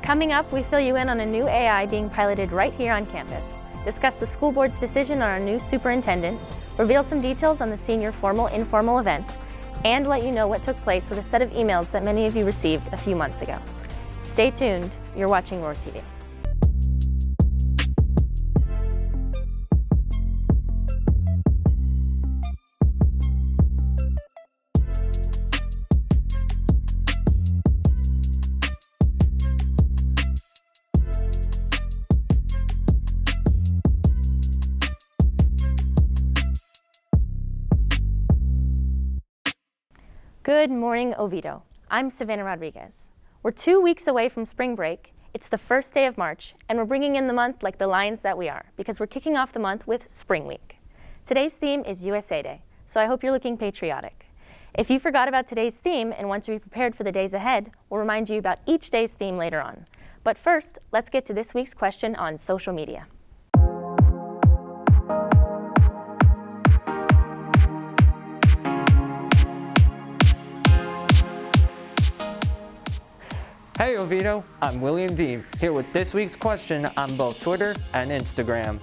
Coming up, we fill you in on a new AI being piloted right here on campus, discuss the school board's decision on our new superintendent, reveal some details on the senior formal-informal event, and let you know what took place with a set of emails that many of you received a few months ago. Stay tuned, you're watching WROR TV. Good morning, Oviedo. I'm Savannah Rodriguez. We're 2 weeks away from spring break. It's the first day of March, and we're bringing in the month like the lions that we are, because we're kicking off the month with Spring Week. Today's theme is USA Day, so I hope you're looking patriotic. If you forgot about today's theme and want to be prepared for the days ahead, we'll remind you about each day's theme later on. But first, let's get to this week's question on social media. Hey Oviedo, I'm William Dean, here with this week's question on both Twitter and Instagram.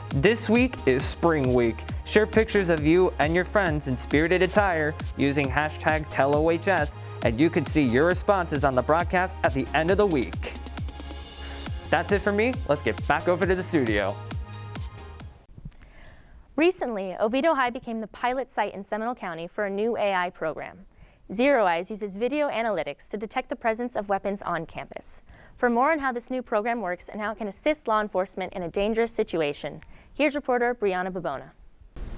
This week is Spring Week. Share pictures of you and your friends in spirited attire using hashtag TellOHS, and you can see your responses on the broadcast at the end of the week. That's it for me. Let's get back over to the studio. Recently, Oviedo High became the pilot site in Seminole County for a new AI program. Zero Eyes uses video analytics to detect the presence of weapons on campus. For more on how this new program works and how it can assist law enforcement in a dangerous situation, here's reporter Brianna Babona.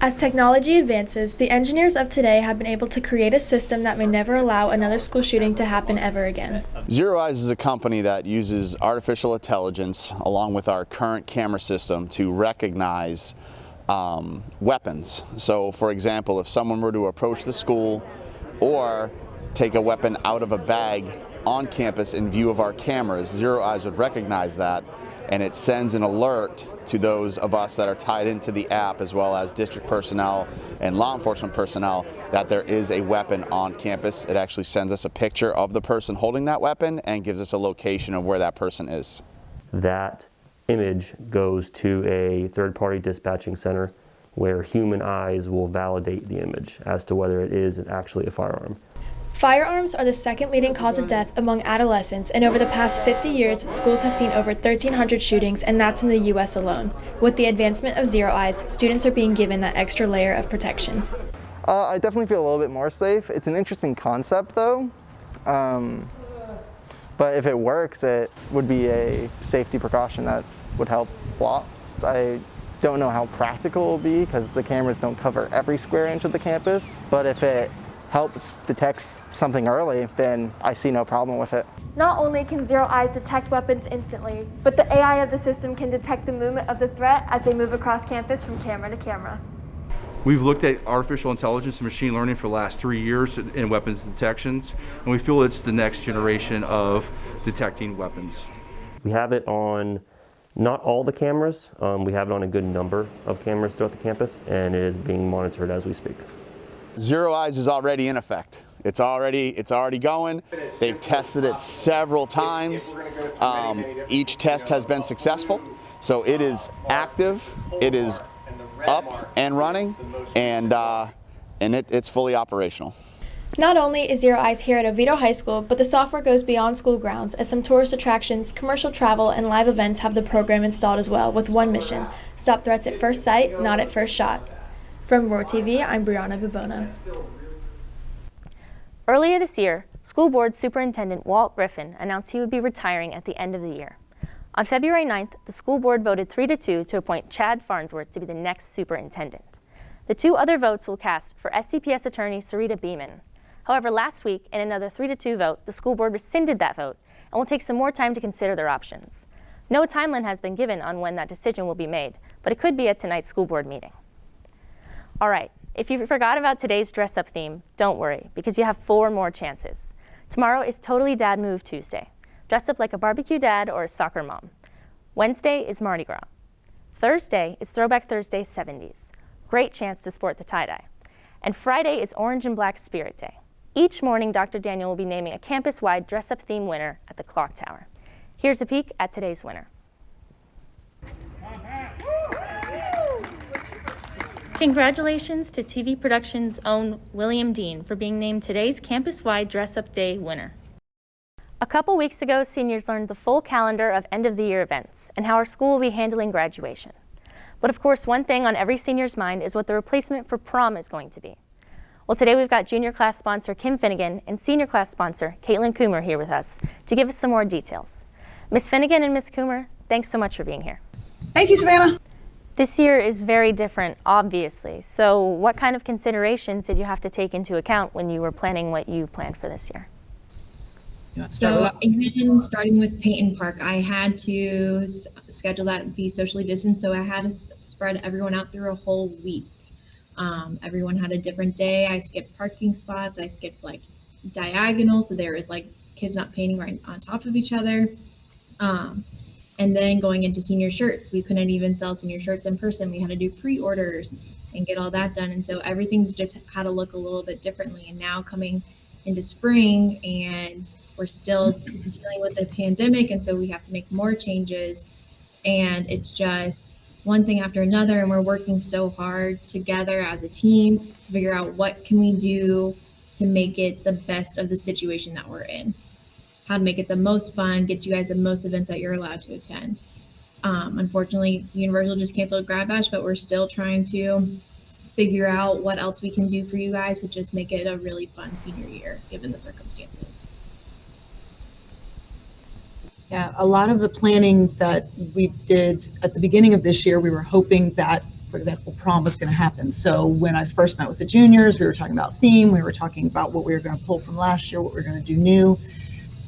As technology advances, the engineers of today have been able to create a system that may never allow another school shooting to happen ever again. Zero Eyes is a company that uses artificial intelligence along with our current camera system to recognize weapons. So, for example, if someone were to approach the school or take a weapon out of a bag on campus in view of our cameras, Zero Eyes would recognize that, and it sends an alert to those of us that are tied into the app, as well as district personnel and law enforcement personnel, that there is a weapon on campus. It actually sends us a picture of the person holding that weapon and gives us a location of where that person is. That image goes to a third-party dispatching center where human eyes will validate the image as to whether it is actually a firearm. Firearms are the second leading cause of death among adolescents, and over the past 50 years, schools have seen over 1,300 shootings, and that's in the U.S. alone. With the advancement of Zero Eyes, students are being given that extra layer of protection. I definitely feel a little bit more safe. It's an interesting concept though, but if it works, it would be a safety precaution that would help a lot. I don't know how practical it will be because the cameras don't cover every square inch of the campus, but if it helps detect something early, then I see no problem with it. Not only can Zero Eyes detect weapons instantly, but the AI of the system can detect the movement of the threat as they move across campus from camera to camera. We've looked at artificial intelligence and machine learning for the last 3 years in weapons detections, and we feel it's the next generation of detecting weapons. We have it on not all the cameras. We have it on a good number of cameras throughout the campus, and it is being monitored as we speak. Zero Eyes is already in effect. It's already going. They've tested it several times. Each test has been successful, so it is active. It is up and running, and it's fully operational. Not only is Zero Eyes here at Oviedo High School, but the software goes beyond school grounds as some tourist attractions, commercial travel, and live events have the program installed as well with one mission: stop threats at first sight, not at first shot. From WROR TV, I'm Brianna Babona. Earlier this year, School Board Superintendent Walt Griffin announced he would be retiring at the end of the year. On February 9th, the school board voted 3-2 to appoint Chad Farnsworth to be the next superintendent. The two other votes will cast for SCPS attorney Sarita Beeman. However, last week, in another 3-2 vote, the school board rescinded that vote and will take some more time to consider their options. No timeline has been given on when that decision will be made, but it could be at tonight's school board meeting. All right, if you forgot about today's dress-up theme, don't worry, because you have 4 more chances. Tomorrow is Totally Dad Move Tuesday. Dress up like a barbecue dad or a soccer mom. Wednesday is Mardi Gras. Thursday is Throwback Thursday 70s. Great chance to sport the tie-dye. And Friday is Orange and Black Spirit Day. Each morning, Dr. Daniel will be naming a campus-wide dress-up theme winner at the clock tower. Here's a peek at today's winner. Congratulations to TV Productions' own William Dean for being named today's campus-wide dress-up day winner. A couple weeks ago, seniors learned the full calendar of end-of-the-year events and how our school will be handling graduation. But of course, one thing on every senior's mind is what the replacement for prom is going to be. Well, today we've got junior class sponsor Kim Finnegan and senior class sponsor Caitlin Coomer here with us to give us some more details. Ms. Finnegan and Ms. Coomer, thanks so much for being here. Thank you, Savannah. This year is very different, obviously. So what kind of considerations did you have to take into account when you were planning what you planned for this year? So even starting with Peyton Park, I had to schedule that be socially distanced. So I had to spread everyone out through a whole week. Everyone had a different day. I skipped parking spots. I skipped like diagonal. So there was like kids not painting right on top of each other. And then going into senior shirts, we couldn't even sell senior shirts in person. We had to do pre-orders and get all that done. And so everything's just had to look a little bit differently. And now coming into spring, and we're still dealing with the pandemic. And so we have to make more changes. And it's just one thing after another. And we're working so hard together as a team to figure out what can we do to make it the best of the situation that we're in. How to make it the most fun, get you guys the most events that you're allowed to attend. Unfortunately, Universal just canceled Grad Bash, but we're still trying to figure out what else we can do for you guys to just make it a really fun senior year, given the circumstances. Yeah, a lot of the planning that we did at the beginning of this year, we were hoping that, for example, prom was going to happen. So when I first met with the juniors, we were talking about theme, we were talking about what we were going to pull from last year, what we were going to do new.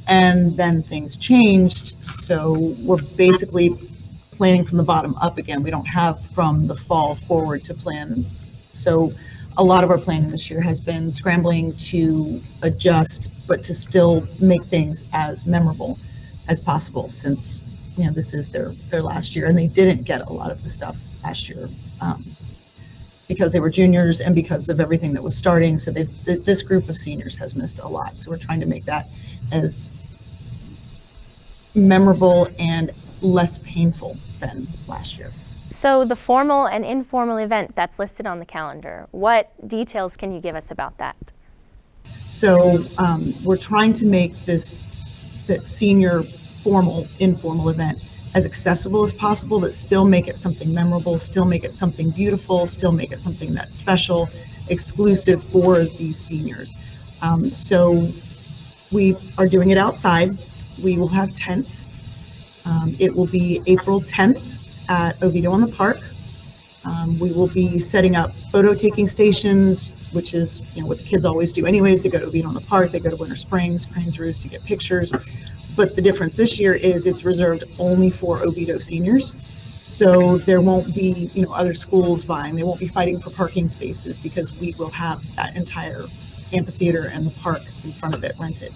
And then things changed, so we're basically planning from the bottom up again. We don't have from the fall forward to plan. So a lot of our planning this year has been scrambling to adjust, but to still make things as memorable as possible, since this is their last year, and they didn't get a lot of the stuff last year because they were juniors and because of everything that was starting. So this group of seniors has missed a lot. So we're trying to make that as memorable and less painful than last year. So the formal and informal event that's listed on the calendar, what details can you give us about that? So we're trying to make this senior formal, informal event as accessible as possible, but still make it something memorable, still make it something beautiful, still make it something that's special, exclusive for these seniors. So we are doing it outside. We will have tents. It will be April 10th at Oviedo on the Park. We will be setting up photo taking stations, which is what the kids always do anyways. They go to Oviedo on the Park, they go to Winter Springs, Cranes Roost to get pictures. But the difference this year is it's reserved only for Oviedo seniors. So there won't be other schools vying. They won't be fighting for parking spaces because we will have that entire amphitheater and the park in front of it rented.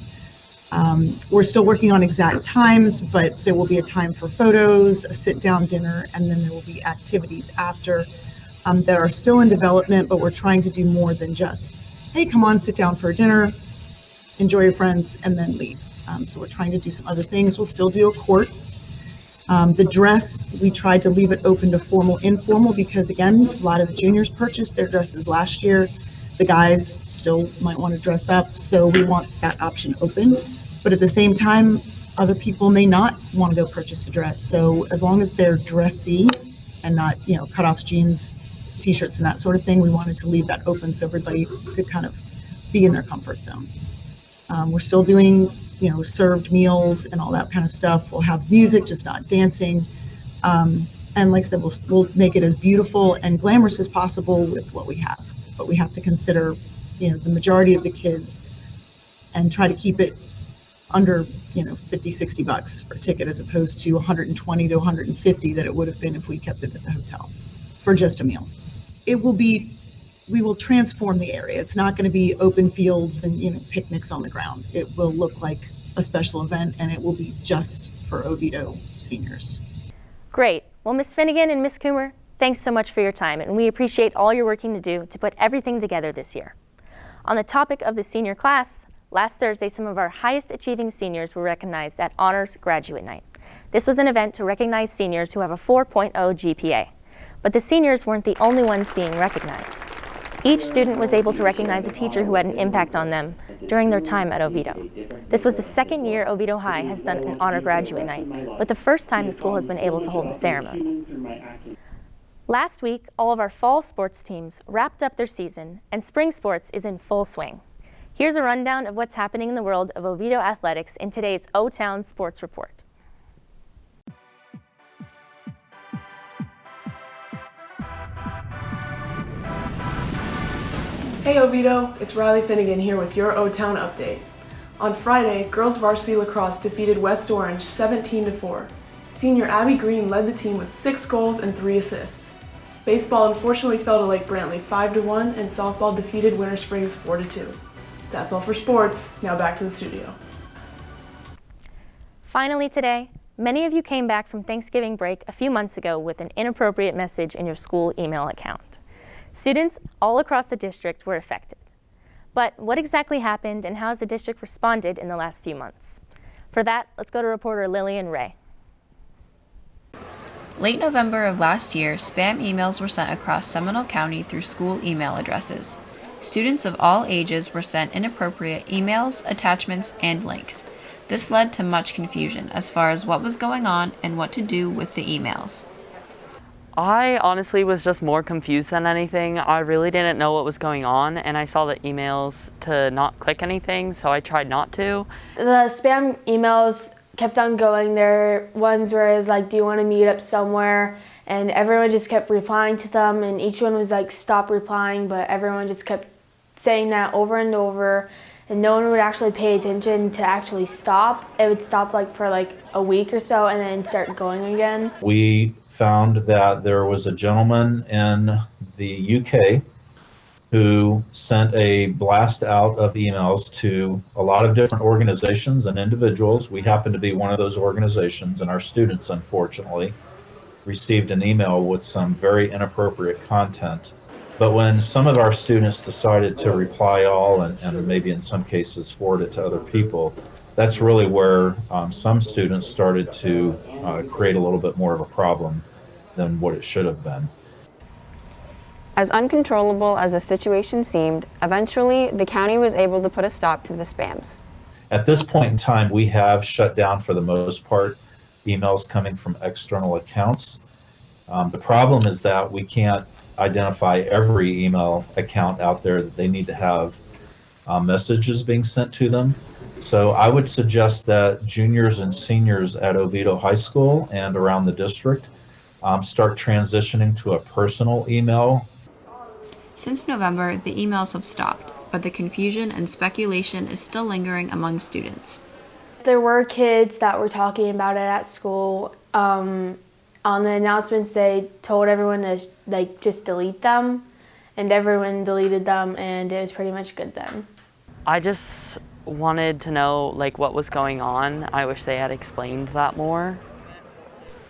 We're still working on exact times, but there will be a time for photos, a sit-down dinner, and then there will be activities after that are still in development, but we're trying to do more than just, hey, come on, sit down for a dinner, enjoy your friends, and then leave. So we're trying to do some other things. We'll still do a court. The dress, we tried to leave it open to formal, informal, because again, a lot of the juniors purchased their dresses last year. The guys still might want to dress up, so we want that option open. But at the same time, other people may not want to go purchase a dress. So as long as they're dressy and not, cutoffs, jeans, t-shirts, and that sort of thing, we wanted to leave that open so everybody could kind of be in their comfort zone. We're still doing, served meals and all that kind of stuff. We'll have music, just not dancing. And like I said, we'll make it as beautiful and glamorous as possible with what we have. But we have to consider, the majority of the kids and try to keep it under, $50-$60 for a ticket, as opposed to $120 to $150 that it would have been if we kept it at the hotel for just a meal. We will transform the area. It's not going to be open fields and picnics on the ground. It will look like a special event, and it will be just for Oviedo seniors. Great. Well, Ms. Finnegan and Ms. Coomer, thanks so much for your time, and we appreciate all you're working to do to put everything together this year. On the topic of the senior class, last Thursday, some of our highest achieving seniors were recognized at Honors Graduate Night. This was an event to recognize seniors who have a 4.0 GPA. But the seniors weren't the only ones being recognized. Each student was able to recognize a teacher who had an impact on them during their time at Oviedo. This was the second year Oviedo High has done an Honor Graduate Night, but the first time the school has been able to hold the ceremony. Last week, all of our fall sports teams wrapped up their season, and spring sports is in full swing. Here's a rundown of what's happening in the world of Oviedo athletics in today's O-Town Sports Report. Hey Oviedo, it's Riley Finnegan here with your O-Town update. On Friday, girls varsity lacrosse defeated West Orange 17-4. Senior Abby Green led the team with 6 goals and 3 assists. Baseball unfortunately fell to Lake Brantley 5-1, and softball defeated Winter Springs 4-2. That's all for sports. Now back to the studio. Finally today, many of you came back from Thanksgiving break a few months ago with an inappropriate message in your school email account. Students all across the district were affected. But what exactly happened and how has the district responded in the last few months? For that, let's go to reporter Lillian Ray. Late November of last year, spam emails were sent across Seminole County through school email addresses. Students of all ages were sent inappropriate emails, attachments, and links. This led to much confusion as far as what was going on and what to do with the emails. I honestly was just more confused than anything. I really didn't know what was going on, and I saw the emails to not click anything, so I tried not to. The spam emails kept on going. There were ones where it was like, do you want to meet up somewhere? And everyone just kept replying to them, and each one was like, stop replying, but everyone just kept saying that over and over, and no one would actually pay attention to actually stop. It would stop like for like a week or so and then start going again. We found that there was a gentleman in the UK who sent a blast out of emails to a lot of different organizations and individuals. We happen to be one of those organizations, and our students, unfortunately, received an email with some very inappropriate content. But when some of our students decided to reply all and maybe in some cases forward it to other people, that's really where some students started to create a little bit more of a problem than what it should have been. As uncontrollable as the situation seemed, eventually the county was able to put a stop to the spams. At this point in time, we have shut down, for the most part, emails coming from external accounts. The problem is that we can't identify every email account out there that they need to have messages being sent to them. So I would suggest that juniors and seniors at Oviedo High School and around the district start transitioning to a personal email. Since November, the emails have stopped, but the confusion and speculation is still lingering among students. There were kids that were talking about it at school. On the announcements, they told everyone to just delete them, and everyone deleted them, and it was pretty much good then. I just wanted to know what was going on. I wish they had explained that more.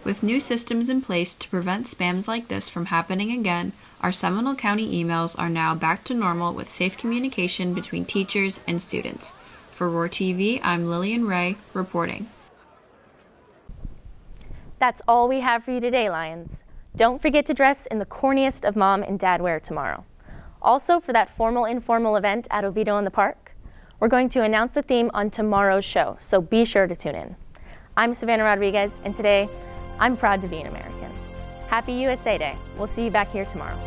With new systems in place to prevent spams like this from happening again, our Seminole County emails are now back to normal with safe communication between teachers and students. For WROR-TV, I'm Lillian Ray, reporting. That's all we have for you today, Lions. Don't forget to dress in the corniest of mom and dad wear tomorrow. Also, for that formal-informal event at Oviedo in the Park, we're going to announce the theme on tomorrow's show, so be sure to tune in. I'm Savannah Rodriguez, and today, I'm proud to be an American. Happy USA Day. We'll see you back here tomorrow.